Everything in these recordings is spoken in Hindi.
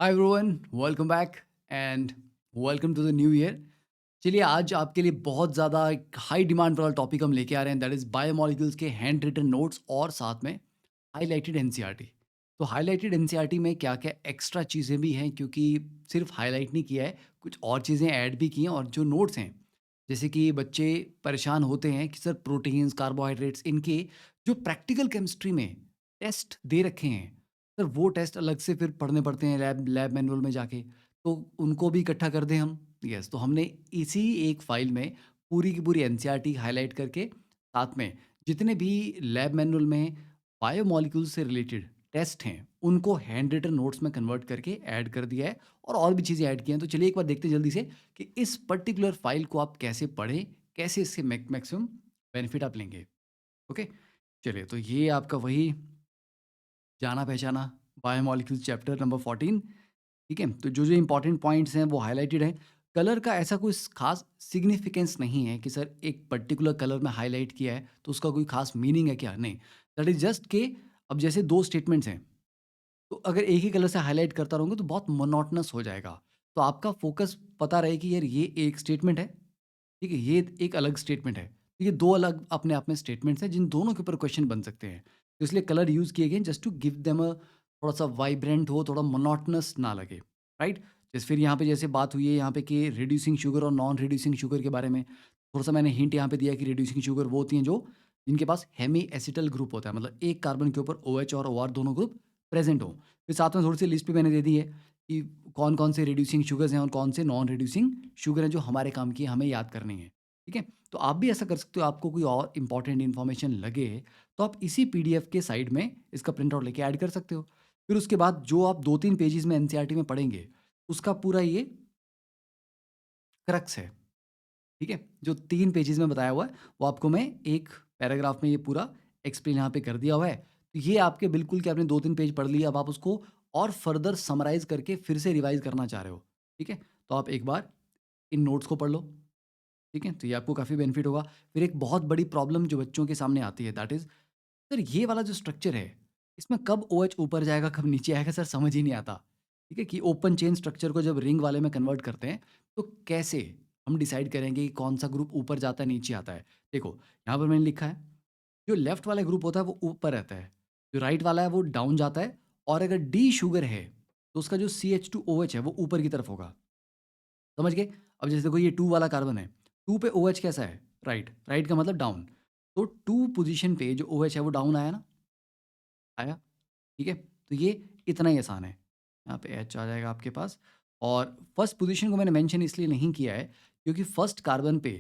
Hi everyone, welcome back and welcome to the new year. चलिए, आज आपके लिए बहुत ज़्यादा एक हाई डिमांड वाला टॉपिक हम लेके आ रहे हैं, दैट इज़ बायोमोलिक्यूल्स के हैंड रिटन नोट्स और साथ में हाइलाइटेड एनसीईआरटी। तो हाइलाइटेड एनसीईआरटी में क्या-क्या एक्स्ट्रा चीज़ें भी हैं, क्योंकि सिर्फ हाइलाइट नहीं किया है, कुछ और चीज़ें ऐड भी की हैं। और जो नोट्स हैं, जैसे कि बच्चे परेशान होते हैं कि सर प्रोटीन्स, कार्बोहाइड्रेट्स, इनके जो प्रैक्टिकल केमिस्ट्री में टेस्ट दे रखे हैं, सर वो टेस्ट अलग से फिर पढ़ने पड़ते हैं लैब लैब मैनुअल में जाके। तो उनको भी इकट्ठा कर दें हम। यस, तो हमने इसी एक फ़ाइल में पूरी की पूरी एनसीईआरटी हाइलाइट करके, साथ में जितने भी लैब मैनुअल में बायोमोलिक्यूल्स से रिलेटेड टेस्ट हैं, उनको हैंड रिटन नोट्स में कन्वर्ट करके ऐड कर दिया है, और भी चीज़ें ऐड की हैं। तो चलिए एक बार देखते हैं जल्दी से कि इस पर्टिकुलर फ़ाइल को आप कैसे पढ़ें, कैसे इससे मैक्सिमम बेनिफिट आप लेंगे। ओके? चलिए, तो ये आपका वही जाना-पहचाना बायोमोलिक्यूल्स चैप्टर नंबर 14। ठीक है? तो जो-जो इम्पोर्टेंट पॉइंट्स हैं वो हाइलाइटेड हैं। कलर का ऐसा कोई ख़ास सिग्निफिकेंस नहीं है कि सर एक पर्टिकुलर कलर में हाइलाइट किया है तो उसका कोई ख़ास मीनिंग है क्या? नहीं। दैट इज़ जस्ट के अब जैसे 2 स्टेटमेंट्स हैं, तो अगर एक ही कलर से हाइलाइट करता रहूँगा तो बहुत मोनोटोनस हो जाएगा। तो आपका फ़ोकस पता रहे कि यार ये एक स्टेटमेंट है, ठीक है? ये एक अलग स्टेटमेंट है। तो ये 2 अलग अपने आप में स्टेटमेंट्स हैं जिन दोनों के ऊपर क्वेश्चन बन सकते हैं। तो इसलिए कलर यूज़ किए गए हैं जस्ट टू गिव देम थोड़ा-सा वाइब्रेंट हो, थोड़ा मोनोटोनस ना लगे, राइट? जैसे फिर यहाँ पे जैसे बात हुई है यहाँ पे कि रिड्यूसिंग शुगर और नॉन रिड्यूसिंग शुगर के बारे में, थोड़ा-सा मैंने हिंट यहाँ पे दिया है कि रिड्यूसिंग शुगर वो होती हैं जो जिनके पास हेमी एसिटल ग्रुप होता है, मतलब एक कार्बन के ऊपर ओएच और ओआर दोनों ग्रुप प्रेज़ेंट हों। फिर साथ में थोड़ी-सी लिस्ट भी मैंने दे दी है कि कौन-कौन से रिड्यूसिंग शुगर्स हैं और कौन से नॉन रिड्यूसिंग शुगर हैं जो हमारे काम की है, हमें याद करनी है। ठीक है? तो आप भी ऐसा कर सकते हो, आपको कोई और इम्पोर्टेंट इन्फॉर्मेशन लगे, तो आप इसी पीडीएफ के साइड में इसका प्रिंट आउट लेके ऐड कर सकते हो। फिर उसके बाद जो आप 2-3 पेजेज़ में एनसीईआरटी में पढ़ेंगे, उसका पूरा ये क्रक्स है। ठीक है? जो 3 पेजेज़ में बताया हुआ है, वो आपको मैं एक पैराग्राफ में ये पूरा एक्सप्लेन यहाँ पे कर दिया हुआ है। तो ये आपके बिल्कुल कि आपने 2-3 पेज पढ़ लिए, अब आप उसको और फर्दर समराइज़ करके फिर से रिवाइज़ करना चाह रहे हो। ठीक है? तो आप एक बार इन नोट्स को पढ़ लो। ठीक है? तो ये आपको काफ़ी बेनिफिट होगा। फिर एक बहुत बड़ी प्रॉब्लम जो बच्चों के सामने आती है, दैट इज़ सर ये वाला जो स्ट्रक्चर है, इसमें कब ओएच ऊपर जाएगा, कब नीचे आएगा, सर समझ ही नहीं आता। ठीक है? कि ओपन चेन स्ट्रक्चर को जब रिंग वाले में कन्वर्ट करते हैं, तो कैसे हम डिसाइड करेंगे कि कौन-सा ग्रुप ऊपर जाता है, नीचे आता है? देखो, यहाँ पर मैंने लिखा है, जो लेफ्ट वाला ग्रुप होता है वो ऊपर रहता है, जो राइट वाला है वो डाउन जाता है, और अगर डी शुगर है, तो उसका जो CH2OH है वो ऊपर की तरफ होगा। समझ गए? अब जैसे देखो ये 2 वाला कार्बन है, 2 पे OH कैसा है? राइट, राइट का मतलब डाउन। तो 2 पोज़ीशन पे जो OH है वो डाउन आया ना? आया, ठीक है? तो ये इतना ही आसान है। यहाँ पे H आ जाएगा आपके पास, और फर्स्ट पोज़ीशन को मैंने मेंशन इसलिए नहीं किया है, क्योंकि फर्स्ट कार्बन पे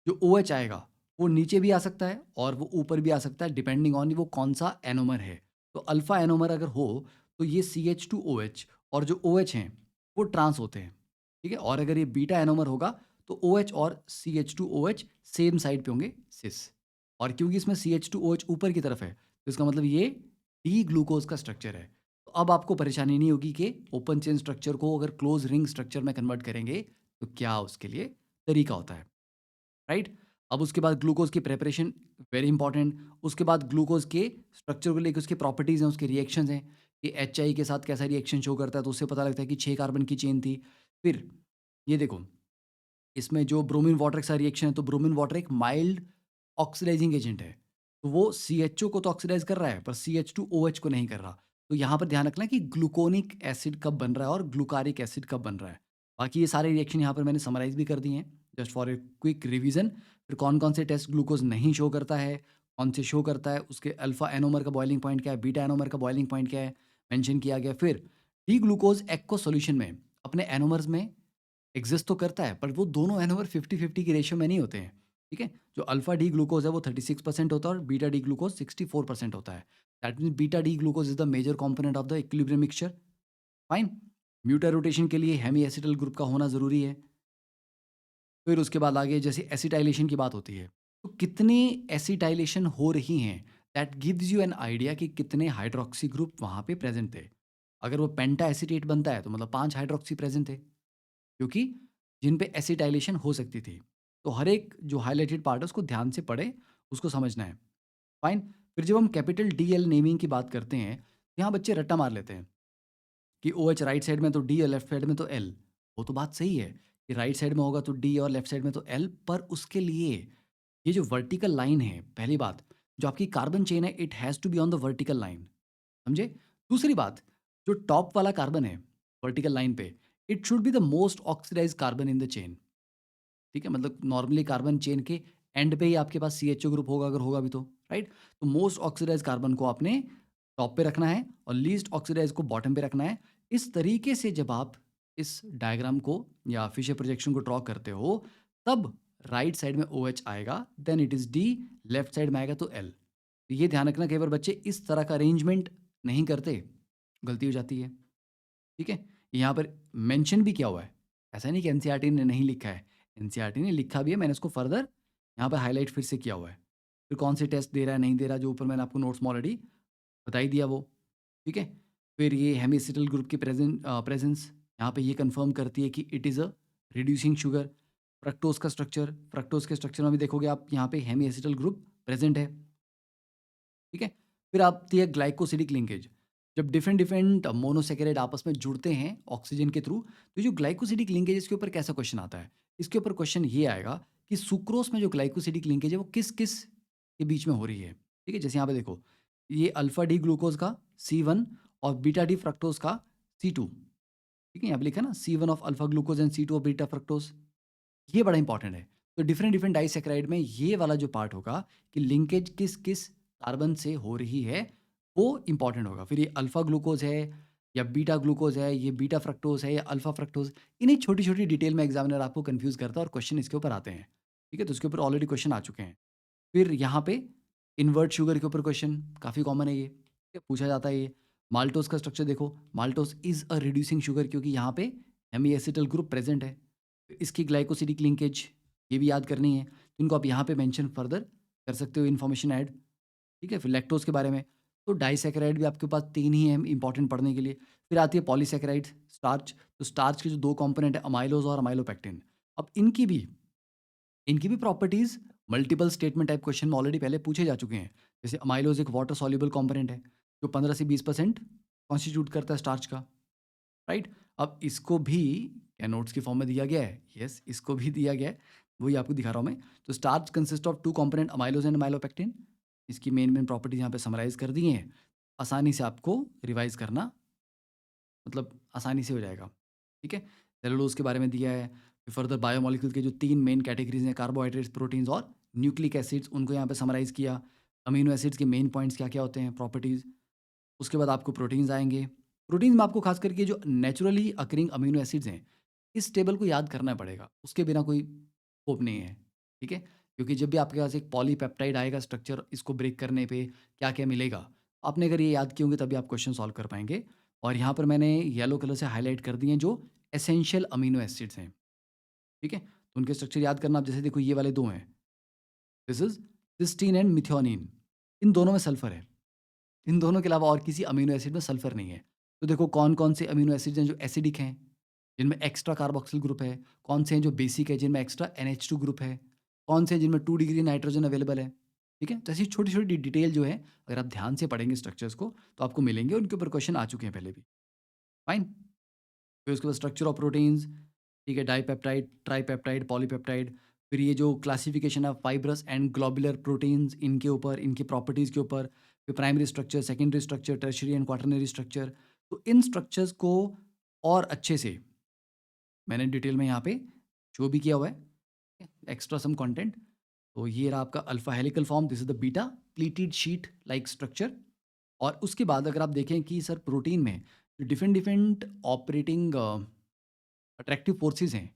जो OH आएगा, वो नीचे भी आ सकता है और वो ऊपर भी आ सकता है, डिपेंडिंग ऑन वो कौन-सा एनोमर है। तो अल्फ़ा एनोमर अगर हो, तो ये CH2OH और जो OH हैं, वो ट्रांस होते हैं, ठीक है? और अगर ये बीटा एनोमर होगा, तो OH और CH2OH सेम साइड पे होंगे, सिस। और क्योंकि इसमें CH2OH ऊपर की तरफ है, तो इसका मतलब ये डी ग्लूकोज का स्ट्रक्चर है। तो अब आपको परेशानी नहीं होगी कि ओपन चेन स्ट्रक्चर को अगर क्लोज रिंग स्ट्रक्चर में कन्वर्ट करेंगे, तो क्या उसके लिए तरीका होता है, राइट? अब उसके बाद ग्लूकोज की प्रिपरेशन, वेरी इंपॉर्टेंट। उसके बाद ग्लूकोज के स्ट्रक्चर को लेकर उसकी प्रॉपर्टीज़ हैं, उसके रिएक्शंस हैं कि एचआई के साथ कैसा रिएक्शन शो करता है, तो उससे पता लगता है कि 6 कार्बन की चेन थी। फिर ये देखो, इसमें जो ब्रोमीन वाटर के साथ रिएक्शन है, तो ब्रोमीन वाटर एक माइल्ड ऑक्सीडाइजिंग एजेंट है। तो वो सीएचओ को तो ऑक्सीडाइज़ कर रहा है, पर CH2OH को नहीं कर रहा। तो यहाँ पर ध्यान रखना कि ग्लूकोनिक एसिड कब बन रहा है और ग्लूकारिक एसिड कब बन रहा है। बाकी ये सारे रिएक्शन यहाँ पर मैंने समराइज़ भी कर दिए हैं, just for a quick revision. फिर कौन-कौन से टेस्ट ग्लूकोज़ नहीं शो करता है, कौन से शो करता है, उसके अल्फ़ा एनोमर का बॉइलिंग पॉइंट क्या है, बीटा एनोमर का बॉइलिंग पॉइंट क्या है, मेंशन किया गया। फिर डी ग्लूकोज़ एक्व सॉल्यूशन में अपने एनोमर्स में एग्ज़िस्ट तो करता है, पर वो दोनों एनोमर 50-50 की रेशियो में नहीं होते हैं, ठीक है? जो अल्फ़ा डी ग्लूकोज़ है वो 36% होता है और बीटा डी ग्लूकोज़ 64% होता है। That means beta D glucose is the major component of the equilibrium mixture, fine? Mutarotation के लिए हेमी एसिटल ग्रुप का होना ज़रूरी है। फिर उसके बाद आगे जैसे एसिटाइलेशन की बात होती है, तो कितनी एसिटाइलेशन हो रही हैं, that gives you an idea कि कितने हाइड्रॉक्सी ग्रुप वहाँ पे प्रेज़ेंट थे। अगर वो पेंटा एसीटेट बनता है, तो मतलब 5 हाइड्रॉक्सी प्रेज़ेंट थे। क्योंकि जिन पे एसिटाइलेशन हो सकती थी। तो हर एक जो हाइलाइटेड पार्ट है उसको ध्यान से पढ़ें, उसको समझना है। फाइन? फिर जब हम कैपिटल डीएल नेमिंग की बात करते हैं, यहाँ बच्चे रट्टा मार लेते हैं। कि ओ एच राइट साइड में तो डी और लेफ्ट साइड में तो एल। वो तो बात सही है कि राइट साइड में होगा तो डी और लेफ्ट साइड में तो एल, पर उसके लिए ये जो वर्टिकल लाइन है, पहली बात, जो आपकी कार्बन चेन है, it has to be on the vertical line, समझे? दूसरी बात, जो टॉप वाला कार्बन है वर्टिकल लाइन पे, it should be the most oxidised carbon in the chain. ठीक है? मतलब नॉर्मली कार्बन चेन के एंड पे ही आपके पास CHO ग्रुप होगा, अगर होगा भी तो, राइट? तो मोस्ट ऑक्सीडाइज्ड कार्बन को आपने टॉप पे रखना है और लीस्ट ऑक्सीडाइज्ड को बॉटम पे रखना है। इस तरीके से जब आप इस डायग्राम को या फिशर प्रोजेक्शन को ड्रॉ करते हो, तब राइट साइड में OH आएगा, then it is D, left side में आएगा तो L। तो ये ध्यान रखना, कई बार बच्चे इस तरह का अरेंजमेंट नहीं करते, गलती हो जाती है। ठीक है? यहाँ पर मेंशन भी किया हुआ है। ऐसा नहीं कि एनसीईआरटी ने नहीं लिखा है। एनसीईआरटी ने लिखा भी है, मैंने उसको फर्दर यहाँ पे हाइलाइट फिर से किया हुआ है। फिर कौन से टेस्ट दे रहा है, नहीं दे रहा, जो ऊपर मैंने आपको नोट्स में ऑलरेडी बता ही दिया वो। ठीक है? फिर ये हेमिएसिटिल ग्रुप की प्रेजेंस यहाँ पे ये कंफर्म करती है कि it is a reducing sugar. Fructose के स्ट्रक्चर में भी देखोगे आप, यहाँ पे हेमिएसिटिल ग्रुप प्रेजेंट है। ठीक है? फिर आती है ग्लाइकोसिडिक लिंकेज। जब डिफरेंट डिफरेंट मोनोसैकेराइड आपस में जुड़ते हैं ऑक्सीजन के थ्रू, तो जो ग्लाइकोसिडिक लिंकेज, इसके ऊपर कैसा क्वेश्चन आता है? इसके ऊपर क्वेश्चन ये आएगा कि सुक्रोज में जो ग्लाइकोसिडिक लिंकेज है वो किस किस के बीच में हो रही है। ठीक है? जैसे यहाँ पे देखो, ये अल्फा डी ग्लूकोज का C1 और बीटा डी फ्रक्टोज का C2। ठीक है? यहाँ पे लिखा है ना, C1 of alpha glucose and C2 of beta fructose. ये बड़ा इंपॉर्टेंट है। तो डिफरेंट डिफरेंट डाइसैकेराइड में ये वाला जो पार्ट होगा कि लिंकेज किस किस कार्बन से हो रही है, वो इंपॉर्टेंट होगा। फिर ये अल्फा ग्लूकोज है या बीटा ग्लूकोज है, ये बीटा फ्रक्टोज है या अल्फा फ्रक्टोज, इन्हीं छोटी छोटी डिटेल में एग्जामिनर आपको कंफ्यूज करता है और क्वेश्चन इसके ऊपर आते हैं। ठीक है? तो इसके ऊपर ऑलरेडी क्वेश्चन आ चुके हैं। फिर यहाँ पे इन्वर्ट शुगर के ऊपर क्वेश्चन काफ़ी कॉमन है, ये ठीक है? पूछा जाता है ये। माल्टोज का स्ट्रक्चर देखो, maltose is a reducing sugar, क्योंकि यहाँ पे हेमीएसिटल ग्रुप प्रेजेंट है। इसकी ग्लाइकोसिडिक लिंकेज ये भी याद करनी है, तो इनको आप यहाँ पे मेंशन फर्दर कर सकते हो, इन्फॉर्मेशन ऐड। ठीक है? फिर लैक्टोज के बारे में, तो डाइसैकेराइड भी आपके पास 3 ही हैं इंपॉर्टेंट पढ़ने के लिए। फिर आती है पॉलीसैकेराइड, स्टार्च। तो स्टार्च के जो 2 कंपोनेंट है, अमाइलोज और अमाइलोपेक्टिन। अब इनकी भी properties multiple statement type question में ऑलरेडी पहले पूछे जा चुके हैं। जैसे अमाइलोज एक वाटर सॉल्युबल कंपोनेंट है, जो 15 से 20% कॉन्स्टिट्यूट करता है स्टार्च का, राइट? अब इसको भी क्या नोट्स के फॉर्म में दिया गया है? यस, इसको भी दिया गया है, वही आपको दिखा रहा हूँ मैं। तो starch consist of 2 component, amylose and amylopectin. इसकी मेन प्रॉपर्टीज यहाँ पे समराइज कर दी हैं। आसानी से आपको रिवाइज करना, मतलब आसानी से हो जाएगा। ठीक है? सेलुलोज के बारे में दिया है। फिर फर्दर बायोमोलिक्यूल के जो 3 मेन कैटेगरीज हैं, कार्बोहाइड्रेट्स, प्रोटीन्स और न्यूक्लिक एसिड्स, उनको यहाँ पे समराइज किया। अमीनो एसिड्स के मेन पॉइंट्स क्या क्या होते हैं, प्रॉपर्टीज़। उसके बाद आपको प्रोटीन्स आएंगे। प्रोटीन्स में आपको खास करके जो नेचुरली अकरिंग अमीनो एसिड्स हैं, इस टेबल को याद करना पड़ेगा, उसके बिना कोई होप नहीं है। ठीक है? क्योंकि जब भी आपके पास एक पॉलीपेप्टाइड आएगा स्ट्रक्चर, इसको ब्रेक करने पे क्या क्या मिलेगा, आपने अगर ये याद किए होंगे तभी आप क्वेश्चन सॉल्व कर पाएंगे। और यहाँ पर मैंने येलो कलर से हाईलाइट कर दिए हैं जो एसेंशियल अमीनो एसिड्स हैं। ठीक है? तो उनके स्ट्रक्चर याद करना। आप जैसे देखो, ये वाले 2 हैं, this is cysteine and methionine. इन दोनों में सल्फर है। इन दोनों के अलावा और किसी अमीनो एसिड में सल्फर नहीं है। तो देखो कौन कौन से अमीनो एसिड्स हैं जो एसिडिक हैं, जिनमें एक्स्ट्रा कार्बोक्सिल ग्रुप है, कौन से हैं जो बेसिक है, जिनमें एक्स्ट्रा NH2 ग्रुप है, कौन से हैं जिनमें 2 डिग्री नाइट्रोजन अवेलेबल है। ठीक है? तो ऐसी छोटी छोटी डिटेल जो है, अगर आप ध्यान से पढ़ेंगे स्ट्रक्चर्स को, तो आपको मिलेंगे। उनके ऊपर क्वेश्चन आ चुके हैं पहले भी। फाइन। फिर उसके बाद स्ट्रक्चर ऑफ प्रोटीन्स। ठीक है? Dipeptide, tripeptide, polypeptide. फिर ये जो क्लासिफिकेशन है फाइब्रस एंड ग्लोबुलर प्रोटीन्स, इनके ऊपर, इनकी प्रॉपर्टीज़ के ऊपर। फिर primary structure, secondary structure, tertiary and quaternary structure. तो इन स्ट्रक्चर्स को और अच्छे से मैंने डिटेल में यहाँ पे शो भी किया हुआ है, एक्स्ट्रा सम कंटेंट। तो ये रहा आपका alpha helical form, this is the beta pleated sheet like structure. और उसके बाद अगर आप देखें कि सर प्रोटीन में different different operating attractive forces हैं,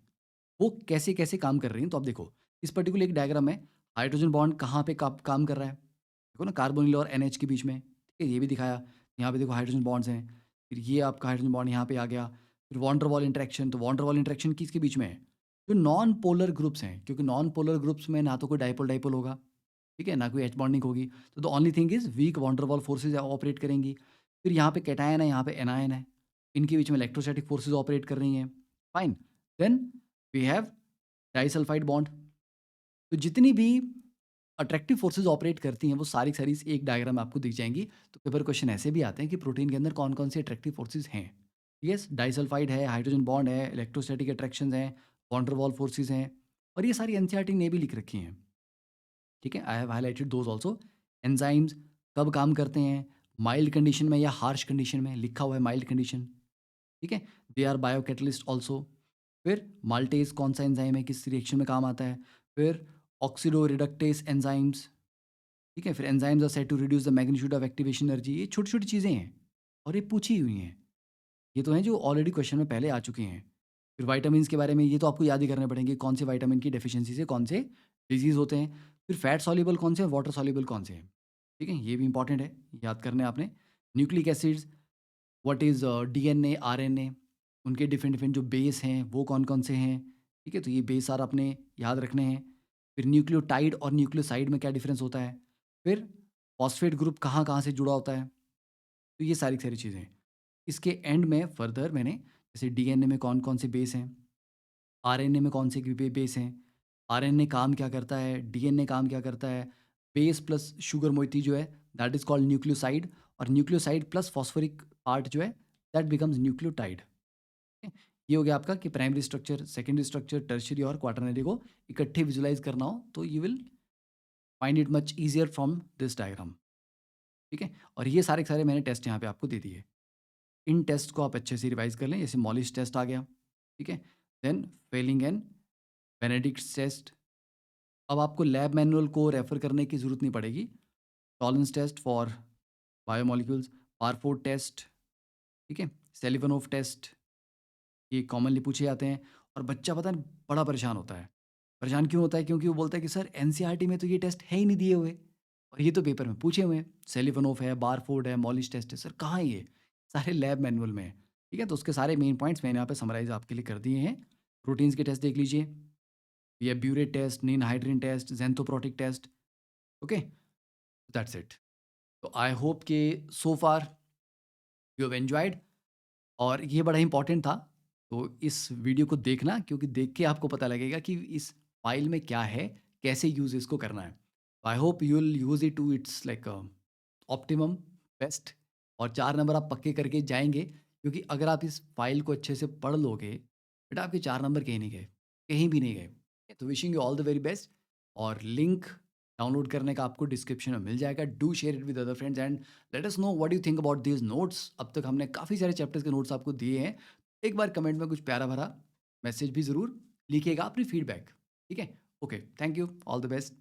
वो कैसे कैसे काम कर रही हैं, तो आप देखो इस पर्टिकुलर एक डायग्राम में हाइड्रोजन बॉन्ड कहाँ पे काम कर रहा है। देखो ना, कार्बोनिल और NH के बीच में। ठीक है? ये भी दिखाया। यहाँ पे देखो हाइड्रोजन बॉन्ड्स हैं। फिर ये आपका हाइड्रोजन बॉन्ड यहाँ पे आ गया। फिर वॉन्डर वॉल इंटरेक्शन, तो वॉन्डर वॉल इंटरेक्शन किसके बीच में है? जो नॉन पोलर ग्रुप्स हैं, क्योंकि नॉन पोलर ग्रुप्स में ना तो कोई डाइपोल डाइपोल होगा, ठीक है, ना कोई एच बॉन्डिंग होगी। तो the only thing is weak van der Waals forces operate करेंगी। फिर यहाँ पे कैटायन है, यहाँ पे एनायन है, इनके बीच में इलेक्ट्रोस्टैटिक फोर्सेज ऑपरेट कर रही हैं। Fine. Then we have disulphide bond. तो जितनी भी अट्रैक्टिव फोर्सेज ऑपरेट करती हैं, वो सारी की सारी एक डायग्राम में आपको दिख जाएंगी। तो पेपर क्वेश्चन ऐसे भी आते हैं कि प्रोटीन के अंदर कौन कौन सी अट्रैक्टिव फोर्सेज हैं। यस, डाइसल्फाइड है, हाइड्रोजन बॉन्ड है, इलेक्ट्रोस्टैटिक अट्रैक्शंस हैं, वॉन डेर वाल फोर्सेस हैं और ये सारी एनसीईआरटी ने भी लिख रखी हैं। ठीक है, I have highlighted those also. Enzymes कब काम करते हैं, माइल्ड कंडीशन में या हार्श कंडीशन में, लिखा हुआ है माइल्ड कंडीशन। ठीक है, they are biocatalyst also. फिर माल्टेज कौन सा एंजाइम है, किस रिएक्शन में काम आता है। फिर ऑक्सीडो रिडक्टेस एंजाइम्स। ठीक है, फिर enzymes are said to reduce the magnitude of activation energy. ये छोटी छोटी चीज़ें हैं और ये पूछी हुई हैं। ये तो हैं जो ऑलरेडी क्वेश्चन में पहले आ चुके हैं। फिर विटामिन्स के बारे में ये तो आपको याद ही करने पड़ेंगे, कौन से विटामिन की डेफिशिएंसी से कौन से डिजीज़ होते हैं। फिर फैट सॉल्युबल कौन से हैं, वाटर सॉल्युबल कौन से हैं। ठीक है, ये भी इंपॉर्टेंट है, याद करने हैं आपने। Nucleic acids, what is DNA, RNA, उनके डिफरेंट डिफरेंट जो बेस हैं वो कौन-कौन से हैं। ठीक है, तो ये बेस सारा आपने याद रखने हैं। फिर न्यूक्लियोटाइड और न्यूक्लियोसाइड में क्या डिफरेंस होता है। फिर फॉस्फेट ग्रुप कहाँ-कहाँ से जुड़ा होता है। तो ये सारी की सारी चीज़ें हैं। इसके एंड में फर्दर मैंने जैसे डीएनए में कौन-कौन से बेस हैं, आरएनए में कौन से बेस हैं, आरएनए काम क्या करता है, डीएनए काम क्या करता है, बेस प्लस शुगर मोइटी जो है दैट इज़ कॉल्ड न्यूक्लियोसाइड और न्यूक्लियोसाइड प्लस फॉस्फोरिक पार्ट जो है दैट बिकम्स न्यूक्लियोटाइड। ठीक है? ये हो गया आपका कि primary structure, secondary structure, tertiary और क्वाटरनरी को इकट्ठे विजुलाइज करना हो तो you will find it much easier from this diagram. ठीक है, और ये सारे के सारे मैंने टेस्ट यहाँ पे आपको दे दिए। इन टेस्ट को आप अच्छे से रिवाइज कर लें, जैसे मॉलिस टेस्ट आ गया। ठीक है, then Fehling and Benedict test. अब आपको लैब मैनुअल को रेफर करने की ज़रूरत नहीं पड़ेगी। Tolerance test for biomolecules, Barfoed test. ठीक है, सेलिवनोव टेस्ट, ये कॉमनली पूछे जाते हैं और बच्चा पता है बड़ा परेशान होता है। परेशान क्यों होता है, क्योंकि वो बोलता है कि सर एनसीईआरटी में तो ये टेस्ट है ही नहीं दिए हुए और ये तो पेपर में पूछे हुए हैं। सेलिवनोव है, बारफोर्ड है, मॉलिस टेस्ट है, सर कहाँ है ये? सारे लैब मैनुअल में है। ठीक है, तो उसके सारे मेन पॉइंट्स मैंने यहाँ पे समराइज आपके लिए कर दिए हैं। प्रोटीन्स के टेस्ट देख लीजिए, ये biuret test, ninhydrin test, xanthoproteic test. Okay, that's it. तो आई होप कि so far you have enjoyed और ये बड़ा इंपॉर्टेंट था। तो इस वीडियो को देखना, क्योंकि देख के आपको पता लगेगा कि इस फाइल में क्या है, कैसे यूज़ इसको करना है। I hope you will use it to it's like optimum best और 4 नंबर आप पक्के करके जाएँगे, क्योंकि अगर आप इस फाइल को अच्छे से पढ़ लोगे, बेटा आपके 4 नंबर कहीं नहीं गए, कहीं भी नहीं गए। तो wishing you all the very best और लिंक डाउनलोड करने का आपको डिस्क्रिप्शन में मिल जाएगा। Do share it with other friends and let us know what you think about these notes. अब तक हमने काफ़ी सारे चैप्टर्स के नोट्स आपको दिए हैं। एक बार कमेंट में कुछ प्यारा-भरा मैसेज भी ज़रूर लिखिएगा अपनी फीडबैक। ठीक है? Okay, thank you, all the best.